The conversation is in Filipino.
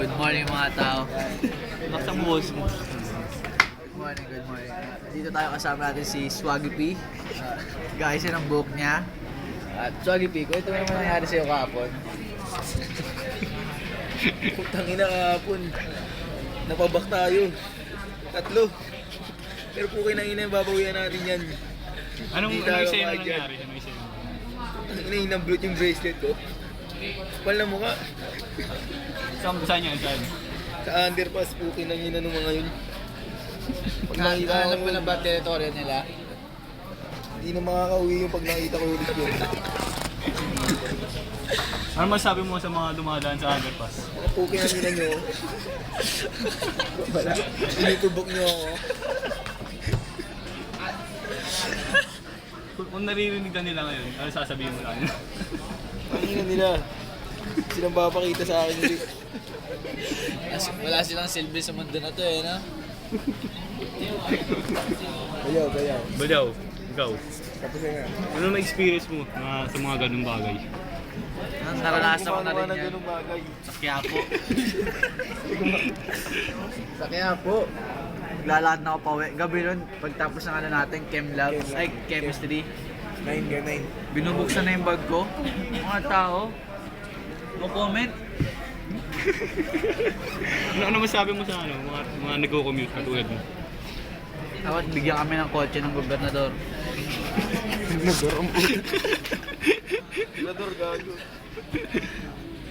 Good morning mga tao. Basta buhos mo. Good morning, good morning. Dito tayo kasama natin si Swaggy P. Guys, yun ang buhok niya. At Swaggy P, kung ito naman nangyari sa'yo kahapon. Putang ina kahapon. Napabak tayo. 3. Pero po kinangina yung babawian natin yan. Anong Hindi tayo isa yun kaya dyan. nangyari? Anong isa yun? Putang ina hinamblot yung bracelet ko. Kapal na mukha. Saan niya? Saan? Sa underpass po kinangina ng mga yun. Pag nakita Alam ko, mo na ba territory nila? hindi na makakauwi yung pag nakita ko ulit yun. Ano masabi mo sa mga dumadaan sa underpass? Mga po kinangina nyo. Wala. Inutubok nyo ako. Kung naririnig ka nila ngayon, ano sasabihin mo lang? Ang ina nila. Silang papakita sa akin ulit. Wala silang silbi sa mundo na to eh, no? Bayaw. Badaw, ikaw. Tapos na nga. Ano na-experience mo sa mga ganung bagay? Naranasan ko na rin ng yan. ganung bagay. Sa Quiapo. Sa Quiapo. Naglalakad na ako pa uwi. Gabi nun, pagtapos ng ano natin, Chem Lab, ay Chemistry. 9 ka 9. Binubuksan na yung bag ko. Mga tao. No comment. Ano masabi mo sa mga nagko-commute katulad mo? Dapat bigyan kami ng kotse ng gobernador. Nagdaram po. Gobernador gago.